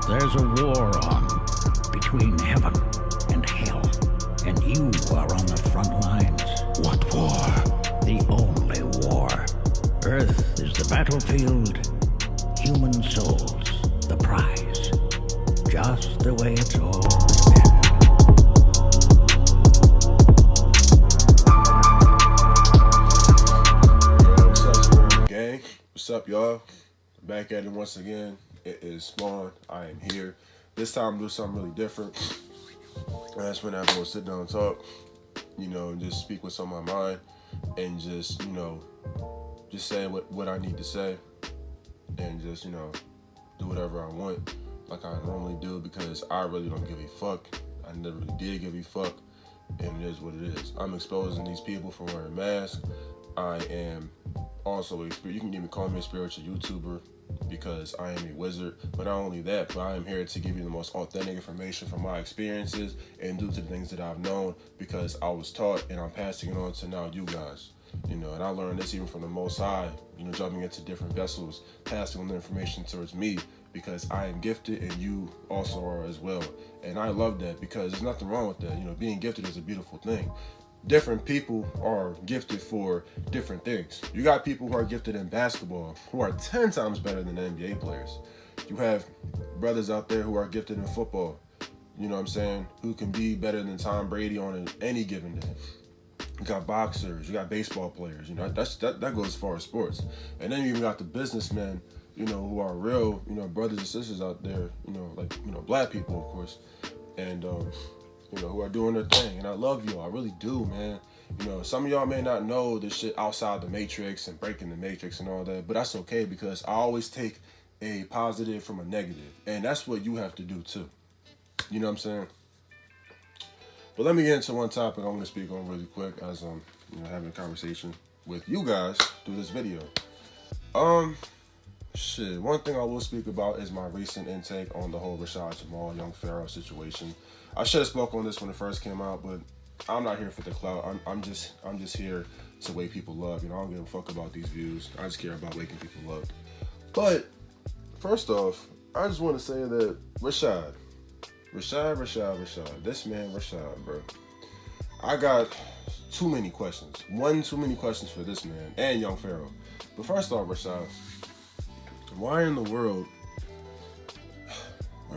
There's a war on between heaven and hell, and you are on the front lines. What war? The only war. Earth is the battlefield, human souls the prize. Just the way it's always been. Yo, what's up, Spawn gang? What's up, y'all? Back at it once again. It is Spawn. I am here. This time, do something really different. I just want everyone to sit down and talk, and just speak what's on my mind, and just, just say what I need to say, and just, do whatever I want, like I normally do, because I really don't give a fuck. I never really did give a fuck, and it is what it is. I'm exposing these people for wearing masks. I am also you can even call me a spiritual YouTuber, because I am a wizard. But not only that, but I am here to give you the most authentic information from my experiences and due to the things that I've known, because I was taught and I'm passing it on to now you guys. And I learned this even from the Most High, jumping into different vessels, passing on the information towards me, because I am gifted and you also are as well. And I love that, because there's nothing wrong with that. Being gifted is a beautiful thing. Different people are gifted for different things. You got people who are gifted in basketball who are 10 times better than NBA players. You have brothers out there who are gifted in football, who can be better than Tom Brady on any given day. You got boxers, you got baseball players, that goes as far as sports. And then you even got the businessmen, who are real, brothers and sisters out there, black people, of course, and, who are doing their thing. And I love y'all. I really do, man. Some of y'all may not know this shit outside the matrix and breaking the matrix and all that, but that's okay, because I always take a positive from a negative. And that's what you have to do too. You know what I'm saying? But let me get into one topic I want to speak on really quick as I'm having a conversation with you guys through this video. One thing I will speak about is my recent intake on the whole Rashad Jamal, Young Pharaoh situation. I should have spoke on this when it first came out, but I'm not here for the clout. I'm just here to wake people up. I don't give a fuck about these views. I just care about waking people up. But first off, I just want to say that Rashad. This man, Rashad, bro. I got too many questions. Too many questions for this man and Young Pharaoh. But first off, Rashad, why in the world?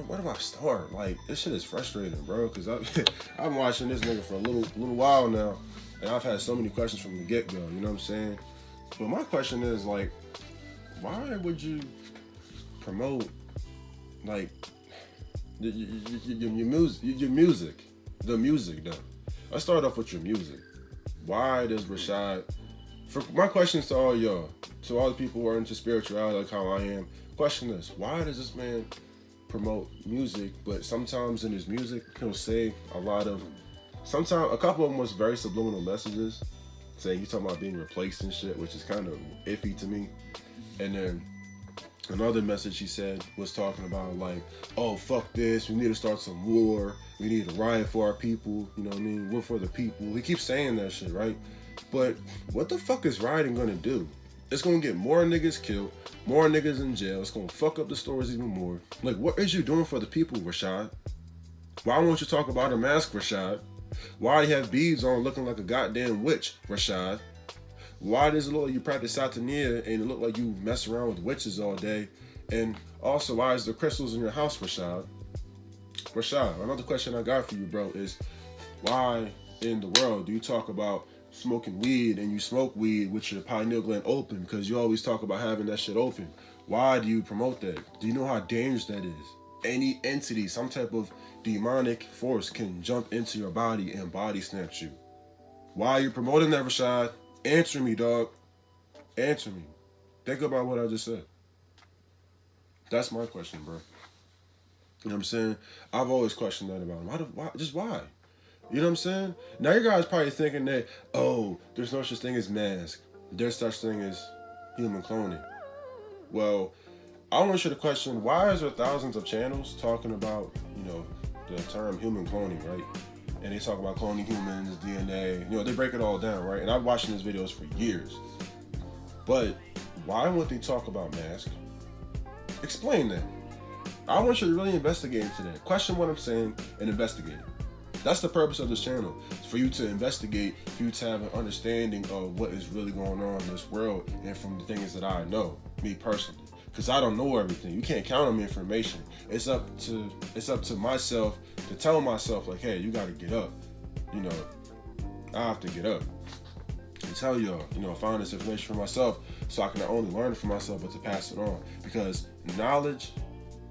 Where do I start? Like, this shit is frustrating, bro, because I'm watching this nigga for a little while now, and I've had so many questions from the get-go, you know what I'm saying? But my question is, like, why would you promote, like, your music, the music, though? Let's start off with your music. Why does Rashad, for my questions to all y'all, to all the people who are into spirituality like how I am, question this: why does this man promote music, but sometimes in his music he'll say a couple of them was very subliminal messages, saying he's talking about being replaced and shit, which is kind of iffy to me. And then another message he said was talking about, like, oh, fuck this, we need to start some war, we need to riot for our people, we're for the people. He keeps saying that shit, right? But what the fuck is rioting gonna do? It's gonna get more niggas killed, more niggas in jail. It's gonna fuck up the stores even more. Like, what is you doing for the people, Rashad? Why won't you talk about a mask, Rashad? Why do you have beads on looking like a goddamn witch, Rashad? Why does it look like you practice Satania and it look like you mess around with witches all day? And also, why is there crystals in your house, Rashad? Rashad, another question I got for you, bro, is why in the world do you talk about smoking weed and you smoke weed with your pineal gland open? Because you always talk about having that shit open. Why do you promote that? Do you know how dangerous that is? Any entity, some type of demonic force can jump into your body and body snatch you. Why are you promoting that, Rashad? Answer me, dog. Answer me. Think about what I just said. That's my question, bro. You know what I'm saying? I've always questioned that about him. Why? Just why? You know what I'm saying? Now you guys probably thinking that, oh, there's no such thing as mask. There's such thing as human cloning. Well, I want you to question, why is there thousands of channels talking about, the term human cloning, right? And they talk about cloning humans, DNA, they break it all down, right? And I've watched these videos for years. But why won't they talk about masks? Explain that. I want you to really investigate into that. Question what I'm saying and investigate. That's the purpose of this channel. It's for you to investigate, for you to have an understanding of what is really going on in this world and from the things that I know, me personally. Because I don't know everything. You can't count on me information. It's up to myself to tell myself, like, hey, you gotta get up. You know, I have to get up and tell y'all, you know, find this information for myself so I can not only learn it for myself, but to pass it on. Because knowledge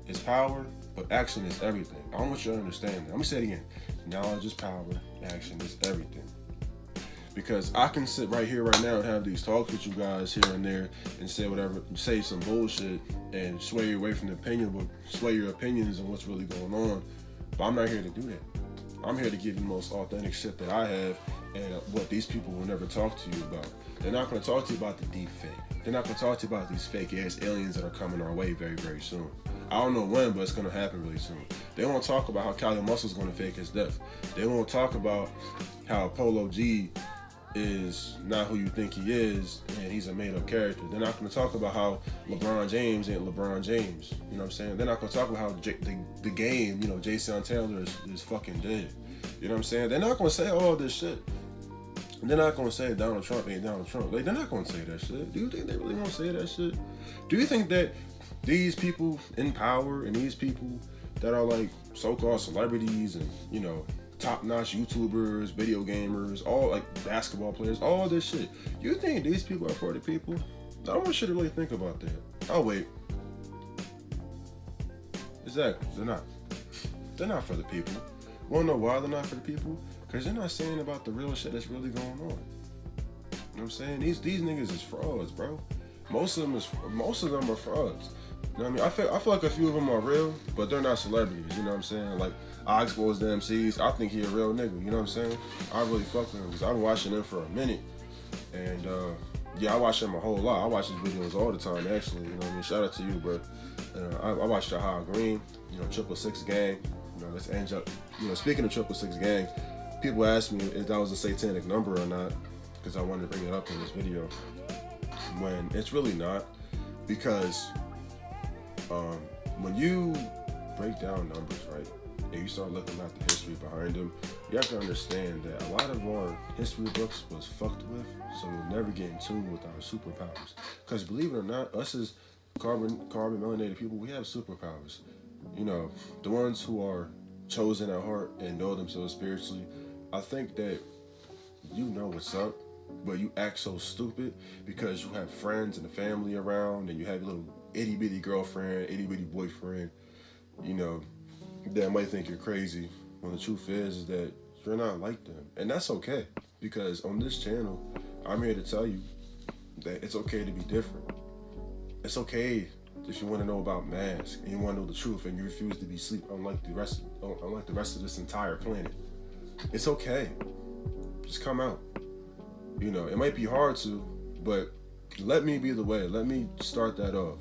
is power, but action is everything. I want you to understand that. I'm gonna say it again. Knowledge is power, action is everything. Because I can sit right here, right now, and have these talks with you guys here and there, and say whatever, say some bullshit, and sway you away from the opinion, but sway your opinions on what's really going on. But I'm not here to do that. I'm here to give you the most authentic shit that I have, and what these people will never talk to you about. They're not going to talk to you about the deep fake. They're not going to talk to you about these fake ass aliens that are coming our way very, very soon. I don't know when, but it's going to happen really soon. They won't talk about how Cali Muscle's going to fake his death. They won't talk about how Polo G is not who you think he is, and he's a made-up character. They're not going to talk about how LeBron James ain't LeBron James. You know what I'm saying? They're not going to talk about how the game, you know, Jason Taylor is fucking dead. You know what I'm saying? They're not going to say all this shit. And they're not going to say Donald Trump ain't Donald Trump. Like, they're not going to say that shit. Do you think they really going to say that shit? Do you think that these people in power and these people that are like so-called celebrities and, you know, top-notch YouTubers, video gamers, all like basketball players, all this shit, you think these people are for the people? I want you to really think about that. Oh, wait. Exactly. They're not. They're not for the people. Wanna know why they're not for the people? Because they're not saying about the real shit that's really going on. You know what I'm saying? These niggas is frauds, bro. Most of them are frauds. You know what I mean? I feel like a few of them are real, but they're not celebrities. You know what I'm saying? Like, I expose the MCs. I think he a real nigga. You know what I'm saying? I really fuck with him because I've been watching him for a minute. And, yeah, I watch him a whole lot. I watch his videos all the time, actually. You know what I mean? Shout out to you, bro. I watch Jahai Green, you know, 666 Gang. You know, let's end up. You know, speaking of 666 Gang, people ask me if that was a satanic number or not because I wanted to bring it up in this video. When it's really not, because when you break down numbers, right, and you start looking at the history behind them, you have to understand that a lot of our history books was fucked with, so we'll never get in tune with our superpowers. Because believe it or not, us as carbon melanated people, we have superpowers. You know, the ones who are chosen at heart and know themselves spiritually, I think that you know what's up, but you act so stupid because you have friends and a family around and you have a little itty-bitty girlfriend, itty-bitty boyfriend, you know, that might think you're crazy when the truth is that you're not like them. And that's okay, because on this channel, I'm here to tell you that it's okay to be different. It's okay if you want to know about masks and you want to know the truth and you refuse to be asleep unlike the rest of this entire planet. It's okay. Just come out. You know, it might be hard to, but let me be the way. Let me start that off.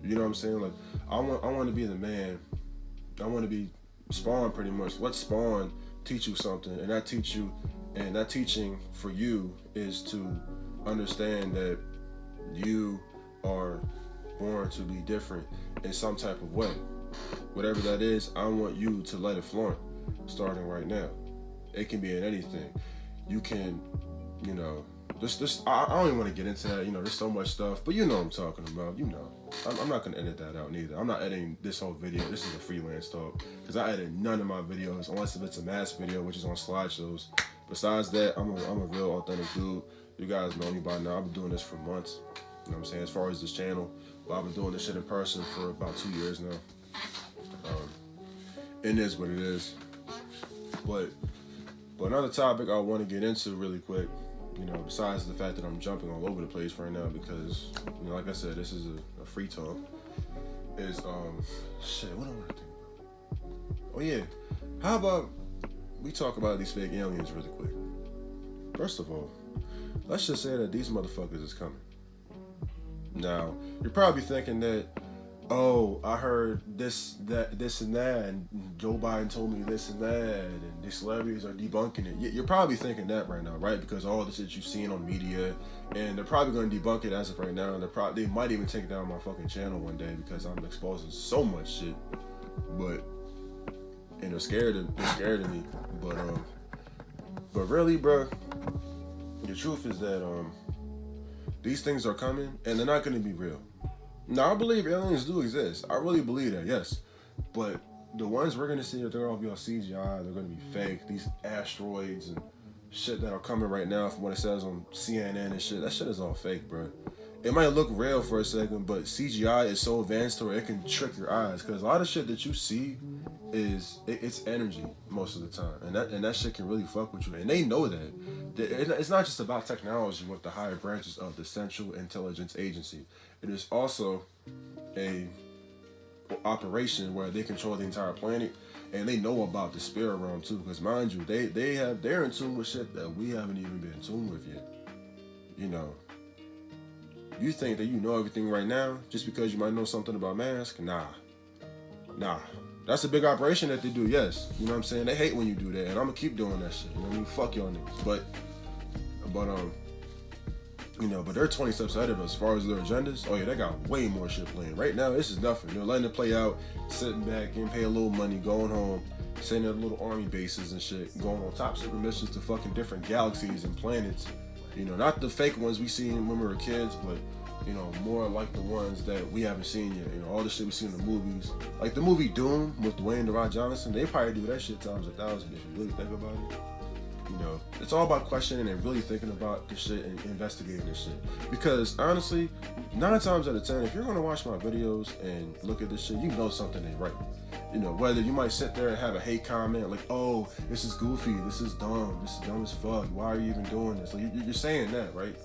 You know what I'm saying? Like, I want to be the man. I want to be Spawn, pretty much. Let Spawn teach you something, and that teaching for you is to understand that you are born to be different in some type of way. Whatever that is, I want you to let it flaunt, starting right now. It can be in anything. You can, you know, I don't even want to get into that. You know, there's so much stuff, but you know what I'm talking about. You know, I'm not gonna edit that out neither. I'm not editing this whole video. This is a freelance talk because I edit none of my videos unless if it's a mass video, which is on slideshows. Besides that, I'm a real authentic dude. You guys know me by now. I've been doing this for months. You know what I'm saying? As far as this channel, but I've been doing this shit in person for about 2 years now. It is what it is. But another topic I want to get into really quick, you know, besides the fact that I'm jumping all over the place right now because, you know, like I said, this is a free talk, is, shit, what do I want to think about? Oh, yeah. How about we talk about these fake aliens really quick? First of all, let's just say that these motherfuckers is coming. Now, you're probably thinking that, oh, I heard this and that, and Joe Biden told me this and that, and these celebrities are debunking it. You're probably thinking that right now, right? Because all the shit you've seen on media, and they're probably going to debunk it as of right now, and they might even take down my fucking channel one day because I'm exposing so much shit. and they're scared of me. But really, bro, the truth is that these things are coming and they're not gonna be real. Now I believe aliens do exist. I really believe that, yes. But the ones we're gonna see, they're gonna be on CGI. They're gonna be fake. These asteroids and shit that are coming right now, from what it says on CNN and shit, that shit is all fake, bro. It might look real for a second, but CGI is so advanced to where it can trick your eyes. Because a lot of shit that you see it's energy most of the time, and that shit can really fuck with you. And they know that. It's not just about technology with the higher branches of the Central Intelligence Agency. It is also a operation where they control the entire planet. And they know about the spirit realm too, because mind you, they're in tune with shit that we haven't even been in tune with yet. You know, you think that you know everything right now just because you might know something about masks? Nah. That's a big operation that they do. Yes, you know what I'm saying. They hate when you do that, and I'm gonna keep doing that shit. You know what I mean? Fuck y'all niggas. But you know, but they're 20 steps ahead of us as far as their agendas. Oh yeah, they got way more shit playing. Right now, this is nothing. They're letting it play out, sitting back, getting paid a little money, going home, sending out little army bases and shit, going on top secret missions to fucking different galaxies and planets. You know, not the fake ones we seen when we were kids, but you know, more like the ones that we haven't seen yet. You know, all the shit we see in the movies. Like the movie Doom with Dwayne "The Rock" Johnson, they probably do that shit times 1,000 if you really think about it. You know, it's all about questioning and really thinking about this shit and investigating this shit. Because honestly, 9 times out of 10, if you're gonna watch my videos and look at this shit, you know something ain't right. You know, whether you might sit there and have a hate comment like, "Oh, this is goofy, this is dumb as fuck. Why are you even doing this?" Like you're saying that, right?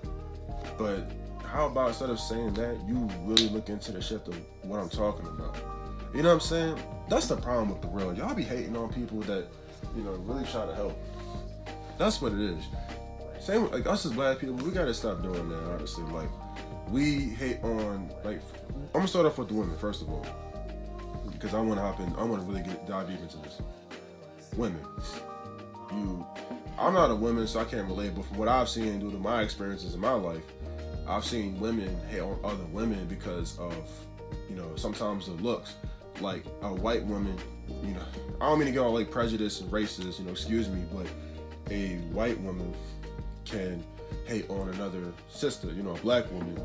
But how about instead of saying that, you really look into the shit of what I'm talking about? You know what I'm saying? That's the problem with the world. Y'all be hating on people that, you know, really try to help. That's what it is. Same like us as black people, we gotta stop doing that, honestly. Like, we hate on, like, I'm gonna start off with the women, first of all. Because I wanna really dive deep into this. Women. I'm not a woman, so I can't relate, but from what I've seen due to my experiences in my life, I've seen women hate on other women because of, you know, sometimes the looks. Like a white woman, you know, I don't mean to get all like prejudice and racist, you know, excuse me, but a white woman can hate on another sister, you know, a black woman,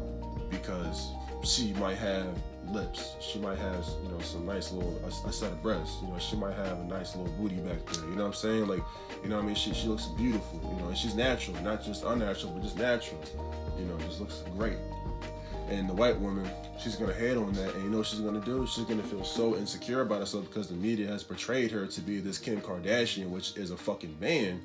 because she might have lips, she might have, you know, some nice little a set of breasts, you know, she might have a nice little booty back there, you know what I'm saying? Like, you know what I mean? She looks beautiful, you know, and she's natural, not just unnatural, but just natural, you know, just looks great. And the white woman, she's gonna hate on that, and you know what she's gonna do? She's gonna feel so insecure about herself because the media has portrayed her to be this Kim Kardashian, which is a fucking man,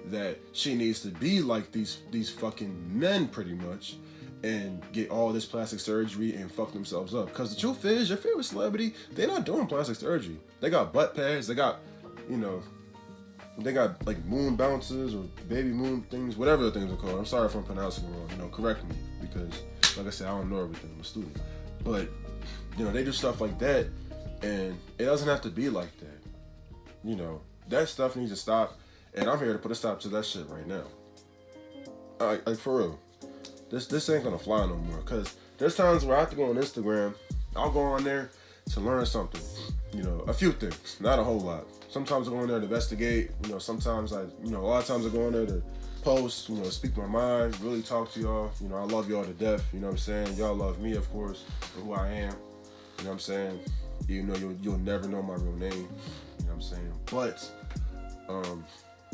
that she needs to be like these fucking men pretty much, and get all this plastic surgery and fuck themselves up. Because the truth is, your favorite celebrity, they're not doing plastic surgery. They got butt pads, they got, you know, they got like moon bounces or baby moon things, whatever the things are called. I'm sorry if I'm pronouncing it wrong, you know, correct me, because like I said, I don't know everything, I'm a student. But, you know, they do stuff like that, and it doesn't have to be like that. You know, that stuff needs to stop, and I'm here to put a stop to that shit right now. Like for real. This ain't gonna fly no more, because there's times where I have to go on Instagram, I'll go on there to learn something. You know, a few things, not a whole lot. Sometimes I go on there to investigate, you know, sometimes a lot of times I go on there to post, you know, speak my mind, really talk to y'all. You know, I love y'all to death, you know what I'm saying? Y'all love me, of course, for who I am, you know what I'm saying? Even though you'll never know my real name, you know what I'm saying? But,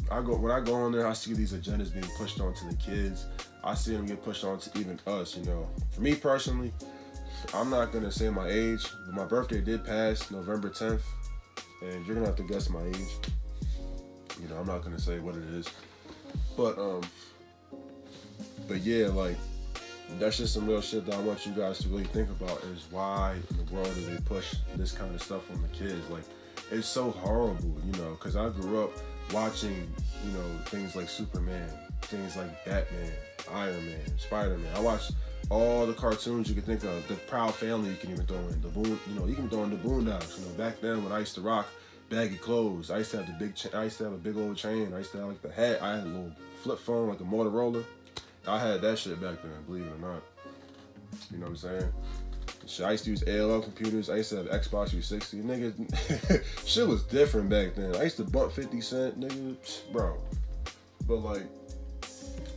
when I go on there, I see these agendas being pushed onto the kids. I see them get pushed onto even us, you know. For me personally, I'm not gonna say my age, but my birthday did pass November 10th, and you're gonna have to guess my age. You know, I'm not gonna say what it is. But yeah, like, that's just some real shit that I want you guys to really think about, is why in the world do they push this kind of stuff on the kids? Like, it's so horrible, you know, because I grew up watching, you know, things like Superman, things like Batman, Iron Man, Spider-Man. I watched all the cartoons you could think of. The Proud Family you can even throw in. You can throw in the Boondocks. You know, back then when I used to rock baggy clothes, I used to have a big old chain. I used to have like the hat. I had a little flip phone, like a Motorola. I had that shit back then, believe it or not. You know what I'm saying? Shit, I used to use AOL computers. I used to have Xbox 360. Nigga, shit was different back then. I used to bump 50 Cent, nigga, bro. But like,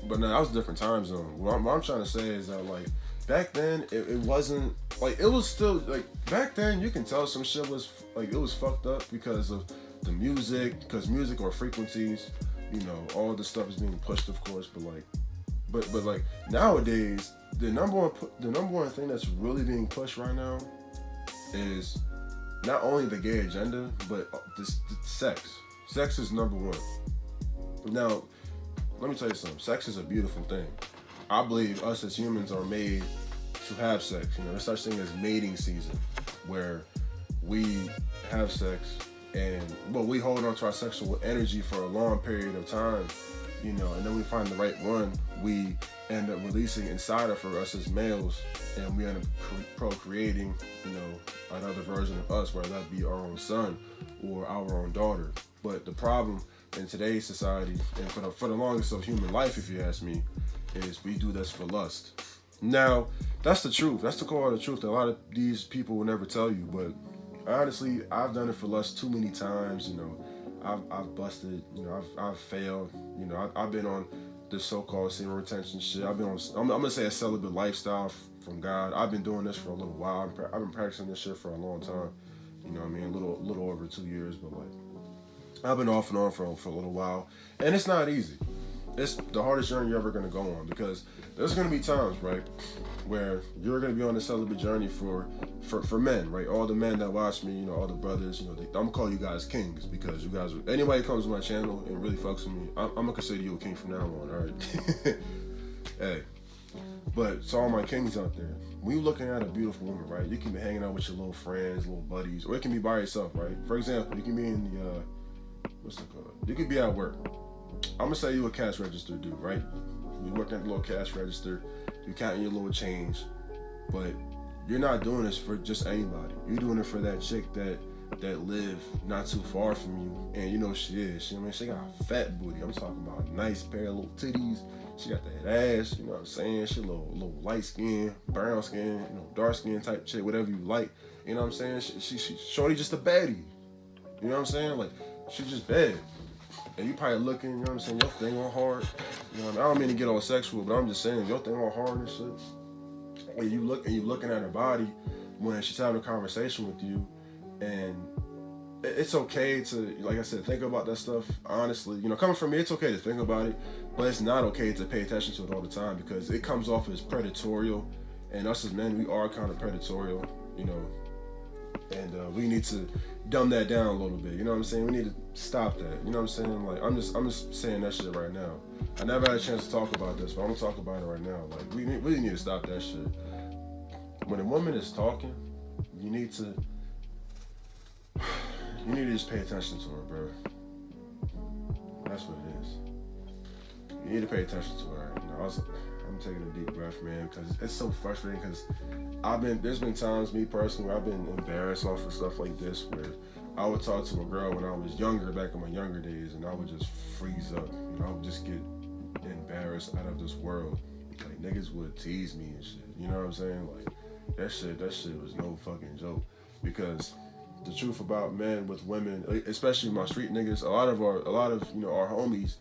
but no, that was a different time zone. What I'm trying to say is that like, back then, it wasn't, like, it was still, like, back then you can tell some shit was, like, it was fucked up because of the music, because music or frequencies, you know, all the stuff is being pushed, of course, but like, but like, nowadays, the number one thing that's really being pushed right now is not only the gay agenda, but the sex. Sex is number one. Now, let me tell you something. Sex is a beautiful thing. I believe us as humans are made to have sex. You know, there's such thing as mating season, where we have sex and we hold on to our sexual energy for a long period of time, you know, and then we find the right one. We end up releasing inside of us as males, and we end up procreating, you know, another version of us, whether that be our own son or our own daughter. But the problem in today's society, and for the longest of human life, if you ask me, is we do this for lust. Now, that's the truth. That's the core of the truth that a lot of these people will never tell you. But honestly, I've done it for lust too many times. You know, I've busted. You know, I've failed. You know, I've been on this so-called semen retention shit. I've been on. I'm gonna say a celibate lifestyle from God. I've been doing this for a little while. I've been practicing this shit for a long time. You know what I mean? A little over 2 years, but like, I've been off and on for a little while, and it's not easy. It's the hardest journey you're ever going to go on, because there's going to be times, right, where you're going to be on a celibate journey for men, right? All the men that watch me, you know, all the brothers, you know, I'm going to call you guys kings, because you guys, anybody who comes to my channel and really fucks with me, I'm going to consider you a king from now on, all right? Hey, but to all my kings out there, when you're looking at a beautiful woman, right, you can be hanging out with your little friends, little buddies, or it can be by yourself, right? For example, you can be in the, what's it called? You could be at work. I'm gonna say you a cash register dude, right? You working at the little cash register, you counting your little change, but you're not doing this for just anybody. You're doing it for that chick that live not too far from you, and you know she is. I mean, she got a fat booty. I'm talking about a nice pair of little titties. She got that ass. You know what I'm saying? She a little light skin, brown skin, you know, dark skin type chick, whatever you like. You know what I'm saying? She shorty just a baddie. You know what I'm saying? Like, she just bad. And you probably looking, you know what I'm saying, your thing on hard. You know what I mean? I don't mean to get all sexual, but I'm just saying, your thing on hard and shit. And you looking at her body when she's having a conversation with you, and it's okay to, like I said, think about that stuff honestly. You know, coming from me, it's okay to think about it, but it's not okay to pay attention to it all the time, because it comes off as predatorial, and us as men, we are kind of predatorial, you know. And we need to dumb that down a little bit. You know what I'm saying? We need to stop that. You know what I'm saying? Like, I'm just saying that shit right now. I never had a chance to talk about this, but I'm gonna talk about it right now. Like, we really need to stop that shit. When a woman is talking, you need to just pay attention to her, bro. That's what it is. You need to pay attention to her. You know, I'm taking a deep breath, man, because it's so frustrating. Because there's been times, me personally, where I've been embarrassed off of stuff like this, where I would talk to a girl when I was younger, back in my younger days, and I would just freeze up. You know, I would just get embarrassed out of this world. Like, niggas would tease me and shit. You know what I'm saying? Like, that shit was no fucking joke. Because the truth about men with women, especially my street niggas, a lot of you know, our homies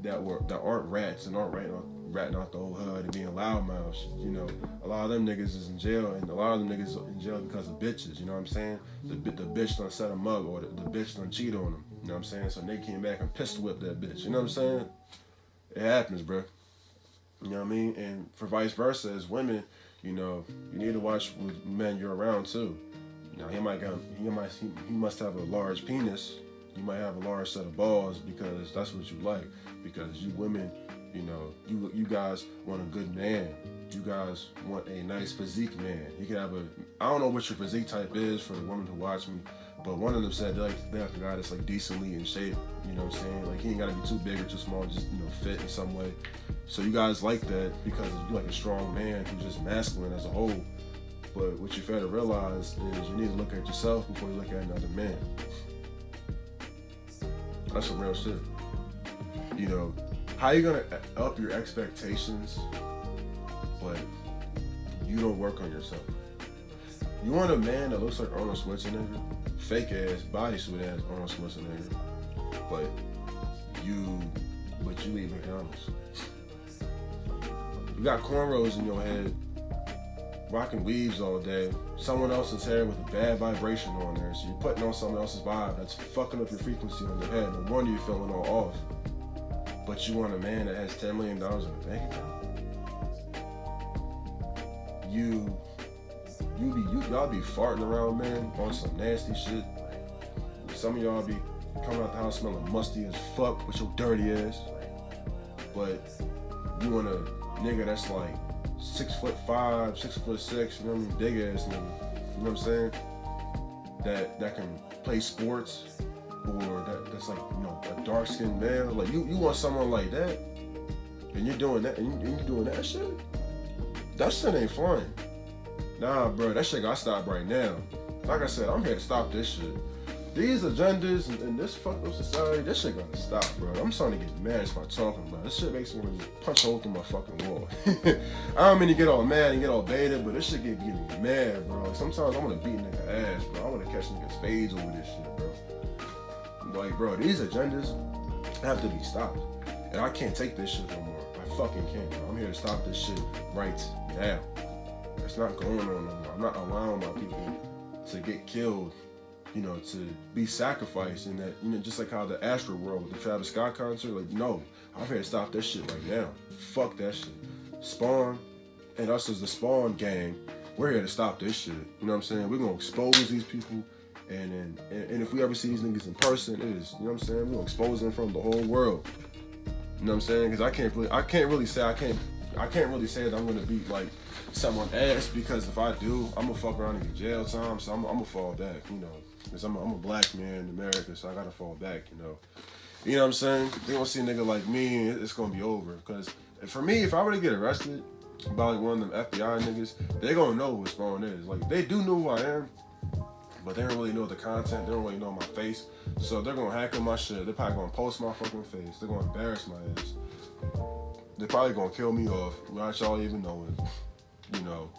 that aren't rats and aren't ratting out the whole hood and being loudmouths, you know, a lot of them niggas is in jail, and a lot of them niggas are in jail because of bitches. You know what I'm saying? The bitch done set them up, or the bitch done cheat on them. You know what I'm saying? So they came back and pistol whipped that bitch. You know what I'm saying? It happens, bro. You know what I mean? And for vice versa, as women, you know, you need to watch with men you're around too. You know, he must have a large penis. You might have a large set of balls, because that's what you like. Because you women, you know, you guys want a good man. You guys want a nice physique man. You can have I don't know what your physique type is for the women who watch me, but one of them said they have a guy that's like decently in shape. You know what I'm saying? Like, he ain't gotta be too big or too small, just, you know, fit in some way. So you guys like that because you like a strong man who's just masculine as a whole. But what you fail to realize is you need to look at yourself before you look at another man. That's some real shit. You know, how you gonna up your expectations, but you don't work on yourself? You want a man that looks like Arnold Schwarzenegger, fake ass bodysuit ass Arnold Schwarzenegger, but you eat McDonald's. You got cornrows in your head, rocking weaves all day, someone else's hair with a bad vibration on there, so you're putting on someone else's vibe that's fucking up your frequency on your head. No wonder you're feeling all off. But you want a man that has $10 million in the bank account? Y'all be farting around, man, on some nasty shit. Some of y'all be coming out the house smelling musty as fuck with your dirty ass. But you want a nigga that's like 6'5", 6'6", you know what I mean, big ass nigga. You know what I'm saying? That can play sports, or that's like, you know, a dark skinned male. Like you want someone like that, and you're doing that, and you doing that shit. That shit ain't fun. Nah, bro, that shit gotta stop right now. Like I said, I'm here to stop this shit. These agendas and this fucked up society, this shit gotta stop, bro. I'm starting to get mad as I'm talking about it. This shit makes me want to just punch a hole through my fucking wall. I don't mean to get all mad and get all baited, but this shit get getting me mad, bro. Like, sometimes I want to beat a nigga ass, bro. I want to catch niggas spades over this shit, bro. Like, bro, these agendas have to be stopped. And I can't take this shit no more. I fucking can't, bro. I'm here to stop this shit right now. It's not going on no more. I'm not allowing my people to get killed, you know, to be sacrificed, and that, you know, just like how the Astro World with the Travis Scott concert, like, no, I'm here to stop this shit right now. Fuck that shit. Spawn and us as the Spawn gang, we're here to stop this shit. You know what I'm saying? We're gonna expose these people, and if we ever see these niggas in person, it is, you know what I'm saying? We're gonna expose them from the whole world. You know what I'm saying? Because I can't really say that I'm gonna beat like someone ass, because if I do, I'm gonna fuck around and get jail time. So I'm gonna fall back, you know, because I'm a black man in America, so I gotta fall back, you know. You know what I'm saying? They gonna see a nigga like me, it's gonna be over. Because for me, if I were to get arrested by like one of them FBI niggas, they gonna know who Spawn is. Like, they do know who I am, but they don't really know the content. They don't really know my face. So they're gonna hack on my shit. They're probably gonna post my fucking face. They're gonna embarrass my ass. They're probably gonna kill me off without y'all even knowing, you know.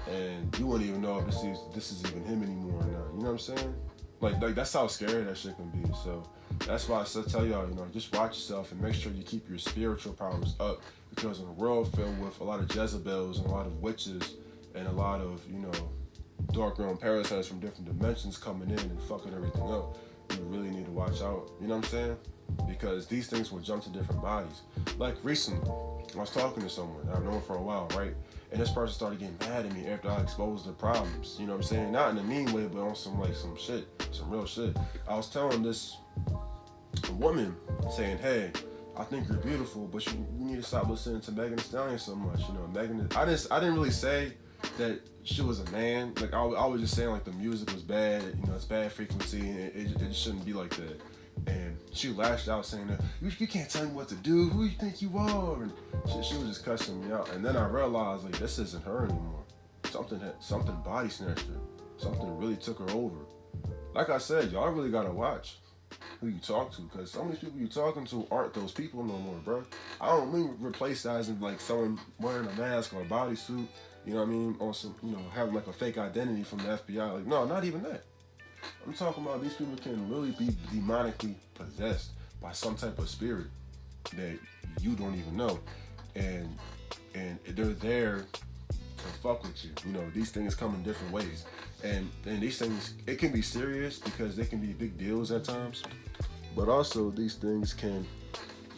And you wouldn't even know if this is even him anymore or not. You know what I'm saying? Like that's how scary that shit can be. So that's why I still tell y'all, you know, just watch yourself and make sure you keep your spiritual powers up. Because in a world filled with a lot of Jezebels and a lot of witches and a lot of, you know, dark-grown parasites from different dimensions coming in and fucking everything up, you really need to watch out. You know what I'm saying? Because these things will jump to different bodies. Like recently, I was talking to someone I've known for a while, right? And this person started getting mad at me after I exposed their problems. You know what I'm saying? Not in a mean way, but on some shit, some real shit. I was telling this woman, saying, hey, I think you're beautiful, but you need to stop listening to Megan Thee Stallion so much. You know, I didn't really say that she was a man. Like, I was just saying, like, the music was bad. You know, it's bad frequency, and it shouldn't be like that. And she lashed out saying that, you can't tell me what to do. Who do you think you are? And she was just cussing me out. And then I realized, like, this isn't her anymore. Something body snatched her. Something really took her over. Like I said, y'all really gotta watch who you talk to, because some of these people you're talking to aren't those people no more, bro. I don't mean replace that as in like someone wearing a mask or a bodysuit, you know what I mean, or some, you know, having like a fake identity from the FBI. Like, no, not even that. I'm talking about these people can really be demonically possessed by some type of spirit that you don't even know, and they're there to fuck with you. You know, these things come in different ways, and these things, it can be serious because they can be big deals at times, but also these things can,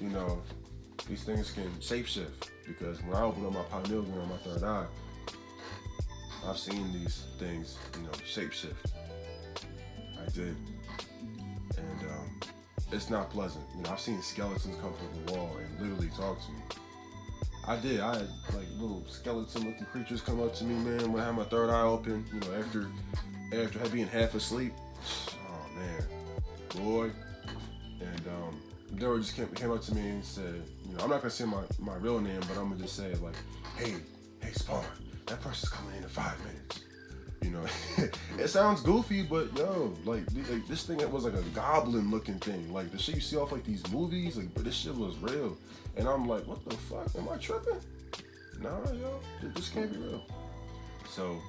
you know, these things can shapeshift. Because when I opened up my pineal gland on my third eye, I've seen these things, you know, shapeshift. I did, and it's not pleasant. You know, I've seen skeletons come through the wall and literally talk to me. I had like little skeleton-looking creatures come up to me, man, when I had my third eye open. You know, after being half asleep. Oh man, boy. And they just came up to me and said, you know, I'm not gonna say my real name, but I'm gonna just say like, hey Spawn, that person's coming in 5 minutes. You know, it sounds goofy, but yo, like this thing, it was like a goblin looking thing. Like the shit you see off like these movies, like, but this shit was real. And I'm like, what the fuck? Am I tripping? Nah, yo, this can't be real. So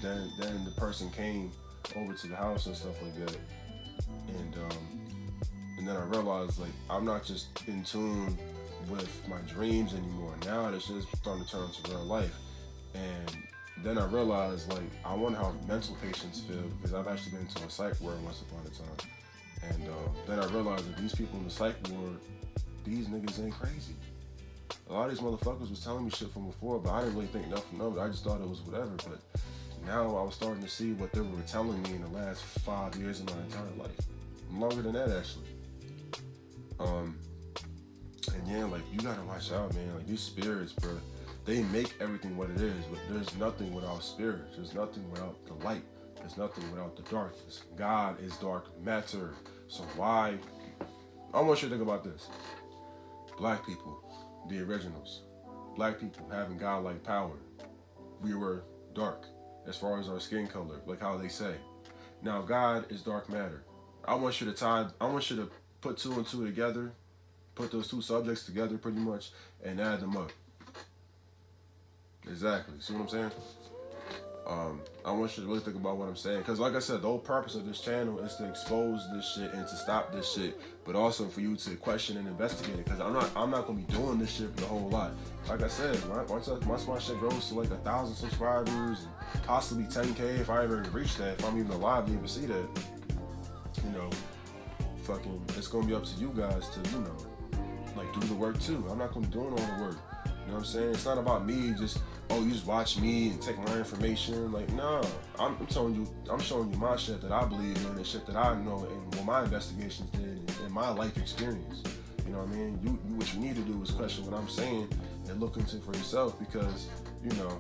then the person came over to the house and stuff like that, and then I realized like I'm not just in tune with my dreams anymore. Now it's just starting to turn into real life, and then I realized like I wonder how mental patients feel, because I've actually been to a psych ward once upon a time, and then I realized that these people in the psych ward, these niggas ain't crazy. A lot of these motherfuckers was telling me shit from before, but I didn't really think nothing of it. I just thought it was whatever. But now I was starting to see what they were telling me in the last 5 years of my entire life. Longer than that, actually. And yeah, like, you gotta watch out, man. Like, these spirits, bro, they make everything what it is. But there's nothing without spirits. There's nothing without the light. There's nothing without the darkness. God is dark matter. So why? I want you to think about this. Black people, the originals. Black people having godlike power. We were dark as far as our skin color, like how they say. Now God is dark matter. I want you to put two and two together, put those two subjects together pretty much, and add them up. Exactly. See what I'm saying? I want you to really think about what I'm saying, because like I said, the whole purpose of this channel is to expose this shit and to stop this shit, but also for you to question and investigate it, because I'm not gonna be doing this shit for the whole lot. Like I said, once my shit grows to like 1,000 subscribers and possibly 10K, if I ever reach that, if I'm even alive to even see that, you know, fucking, it's gonna be up to you guys to, you know, like, do the work too. I'm not gonna be doing all the work. You know what I'm saying? It's not about me just, oh, you just watch me and take my information. Like, no, I'm showing you my shit that I believe in and shit that I know and what my investigations did and my life experience. You know what I mean? You what you need to do is question what I'm saying and look into it for yourself, because, you know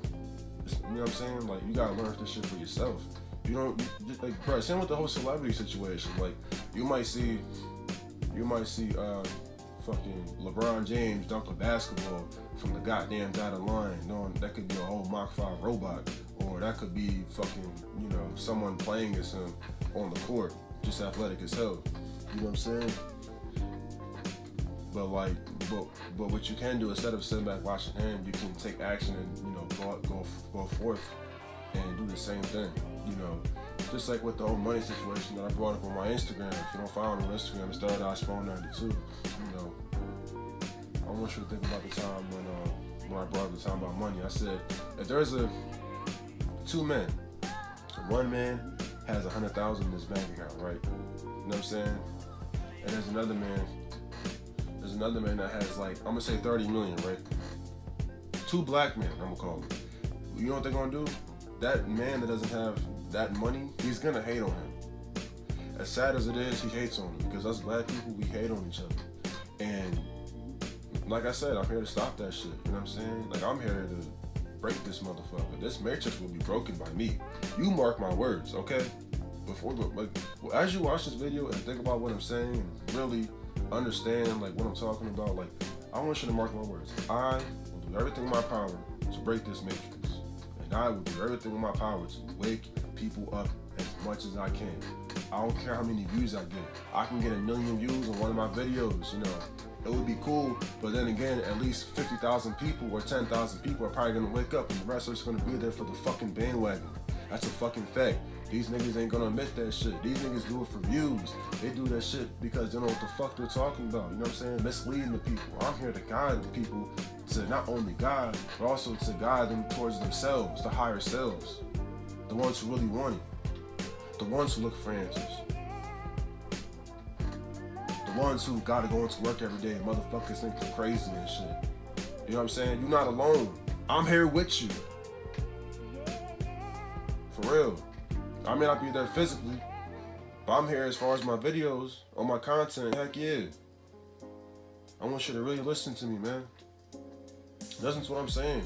what I'm saying? Like, you gotta learn this shit for yourself. You don't, like, bro, same with the whole celebrity situation. Like, you might see fucking LeBron James dunk a basketball from the goddamn dotted line, knowing that could be a whole Mach 5 robot, or that could be fucking, you know, someone playing as him on the court, just athletic as hell. You know what I'm saying? But like, but what you can do, instead of sitting back watching him, you can take action and, you know, go forth and do the same thing. You know, just like with the whole money situation that I brought up on my Instagram. If you don't follow me on Instagram, it's StarDashPhone92. You know, I want you to think about the time when I brought up the time about money. I said, if there's two men, one man has 100,000 in his bank account, right? You know what I'm saying? And there's another man that has, like, I'm gonna say 30 million, right? Two black men, I'm gonna call them. You know what they're gonna do? That man that doesn't have that money, he's gonna hate on him. As sad as it is, he hates on him, because us black people, we hate on each other. And like I said, I'm here to stop that shit. You know what I'm saying? Like, I'm here to break this motherfucker. This matrix will be broken by me. You mark my words, okay? As you watch this video and think about what I'm saying and really understand like what I'm talking about, like, I want you to mark my words. I will do everything in my power to break this matrix. And I will do everything in my power to wake people up as much as I can. I don't care how many views I get. I can get 1 million views on one of my videos, you know. It would be cool, but then again, at least 50,000 people or 10,000 people are probably gonna wake up, and the rest are just gonna be there for the fucking bandwagon. That's a fucking fact. These niggas ain't gonna admit that shit. These niggas do it for views. They do that shit because they know what the fuck they're talking about. You know what I'm saying? Misleading the people. I'm here to guide the people to not only God, but also to guide them towards themselves, the higher selves. The ones who really want it. The ones who look for answers. The ones who gotta go into work every day and motherfuckers think they're crazy and shit. You know what I'm saying? You're not alone. I'm here with you. For real. I may not be there physically, but I'm here as far as my videos, on my content. Heck yeah. I want you to really listen to me, man. Listen to what I'm saying.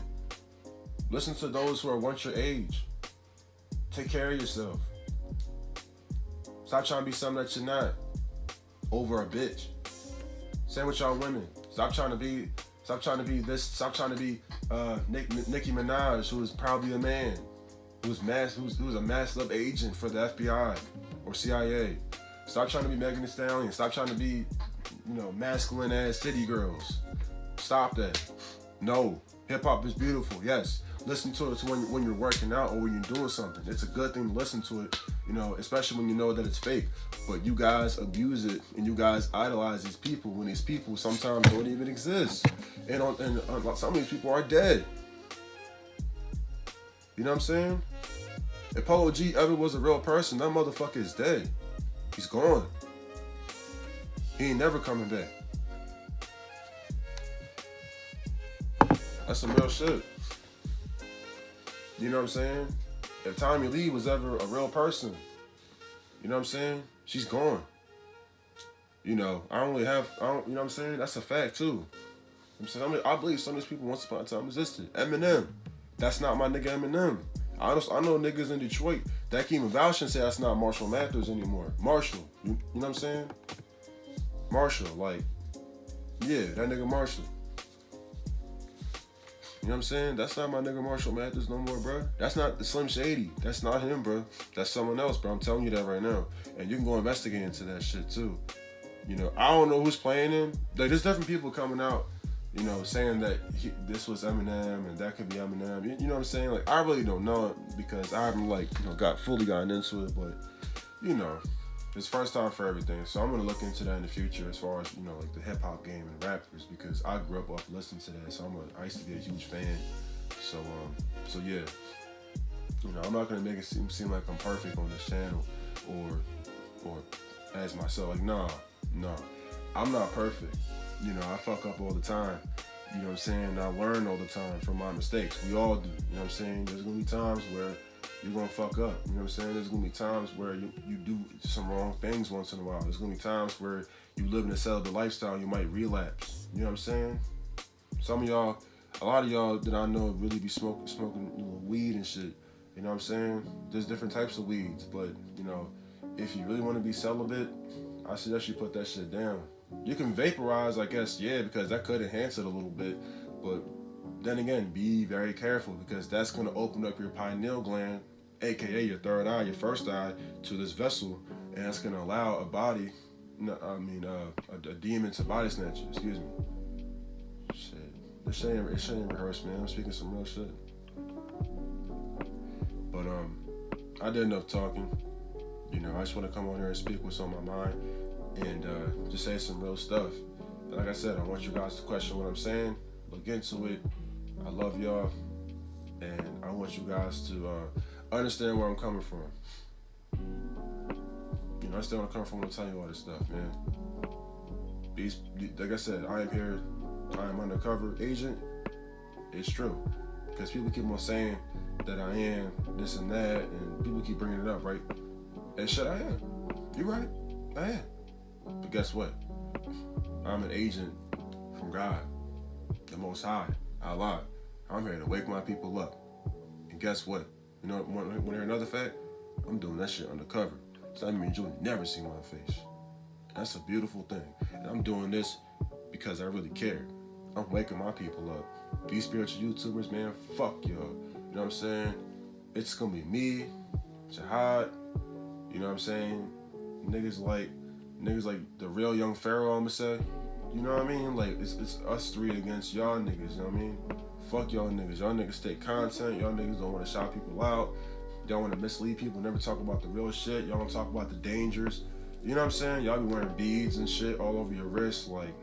Listen to those who are once your age. Take care of yourself. Stop trying to be something that you're not. Over a bitch. Same with y'all women. Stop trying to be this. Stop trying to be Nicki Minaj, who is probably a man. Who's a masked up agent for the FBI or CIA. Stop trying to be Megan Thee Stallion. Stop trying to be, you know, masculine ass city girls. Stop that. No. Hip hop is beautiful, yes. Listen to it when you're working out or when you're doing something. It's a good thing to listen to it, you know, especially when you know that it's fake. But you guys abuse it and you guys idolize these people when these people sometimes don't even exist. And some of these people are dead. You know what I'm saying? If Polo G ever was a real person, that motherfucker is dead. He's gone. He ain't never coming back. That's some real shit. You know what I'm saying? If Tommy Lee was ever a real person, you know what I'm saying? She's gone. You know, you know what I'm saying? That's a fact too. I'm saying, I believe some of these people once upon a time existed. Eminem. That's not my nigga Eminem. I know niggas in Detroit that can even vouch and say that's not Marshall Mathers anymore. Marshall. You know what I'm saying? Marshall, like, yeah, that nigga Marshall. You know what I'm saying? That's not my nigga Marshall Mathers no more, bro. That's not the Slim Shady. That's not him, bro. That's someone else, bro. I'm telling you that right now. And you can go investigate into that shit, too. You know, I don't know who's playing him. Like, there's different people coming out, you know, saying that this was Eminem and that could be Eminem. You know what I'm saying? Like, I really don't know it because I haven't, like, you know, fully gotten into it. But, you know, it's first time for everything. So I'm going to look into that in the future as far as, you know, like the hip hop game and rappers because I grew up off listening to that. So I used to be a huge fan. So yeah. You know, I'm not going to make it seem like I'm perfect on this channel or as myself. Like, no. I'm not perfect. You know, I fuck up all the time. You know what I'm saying? I learn all the time from my mistakes. We all do. You know what I'm saying? There's going to be times where you're going to fuck up. You know what I'm saying? There's going to be times where you do some wrong things once in a while. There's going to be times where you live in a celibate lifestyle, you might relapse. You know what I'm saying? A lot of y'all that I know really be smoking you know, weed and shit. You know what I'm saying? There's different types of weeds, but, you know, if you really want to be celibate, I suggest you put that shit down. You can vaporize, I guess, yeah, because that could enhance it a little bit, but then again, be very careful because that's going to open up your pineal gland, aka your third eye, your first eye, to this vessel, and that's going to allow a demon to body snatch you. Excuse me. Shit, this shit ain't rehearsed, man. I'm speaking some real shit. But I did enough talking. You know, I just want to come on here and speak what's on my mind and just say some real stuff. And like I said, I want you guys to question what I'm saying, look into it. I love y'all, and I want you guys to understand where I'm coming from. You know, I still want to come from when I tell you all this stuff, man. Like I said, I am here. I am undercover agent. It's true, because people keep on saying that I am this and that, and people keep bringing it up, right? And shit, I am. You're right, I am. But guess what? I'm an agent from God, the Most High, Allah. I'm here to wake my people up. And guess what? You know, want to hear another fact? I'm doing that shit undercover. So that means you'll never see my face. That's a beautiful thing. And I'm doing this because I really care. I'm waking my people up. These spiritual YouTubers, man, fuck y'all. You know what I'm saying? It's gonna be me, Jihad, you know what I'm saying? Niggas like the real young Pharaoh, I'ma say. You know what I mean? Like, it's us three against y'all niggas, you know what I mean? Fuck y'all niggas. Y'all niggas take content. Y'all niggas don't want to shout people out. Y'all want to mislead people, never talk about the real shit. Y'all don't talk about the dangers. You know what I'm saying? Y'all be wearing beads and shit all over your wrists, like,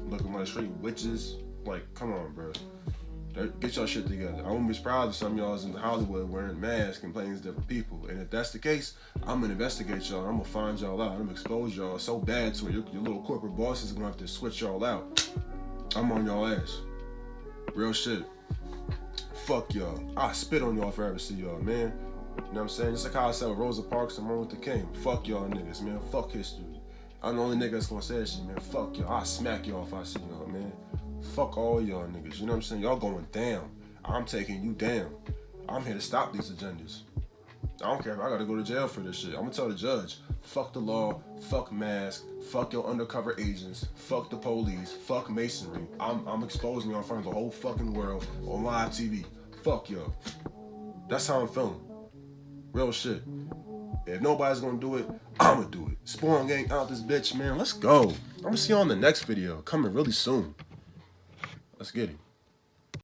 looking like straight witches. Like, come on, bro. Get y'all shit together. I wouldn't be surprised if some of y'all is in Hollywood wearing masks and playing as different people. And if that's the case, I'm gonna investigate y'all. I'm gonna find y'all out. I'm gonna expose y'all so bad to it. Your little corporate bosses are gonna have to switch y'all out. I'm on y'all ass. Real shit. Fuck y'all. I spit on y'all if I ever see y'all, man. You know what I'm saying? Just like how I said with Rosa Parks and Martin Luther King. Fuck y'all niggas, man. Fuck history. I'm the only nigga that's gonna say that shit, man. Fuck y'all. I'll smack y'all if I see y'all, man. Fuck all y'all niggas. You know what I'm saying? Y'all going down. I'm taking you down. I'm here to stop these agendas. I don't care if I gotta go to jail for this shit. I'm gonna tell the judge, fuck the law, fuck masks, fuck your undercover agents, fuck the police, fuck masonry. I'm exposing y'all in front of the whole fucking world on live TV. Fuck y'all. That's how I'm feeling. Real shit. If nobody's gonna do it, I'ma do it. Spawn Gang out this bitch, man. Let's go. I'm gonna see you on the next video. Coming really soon. Let's get it.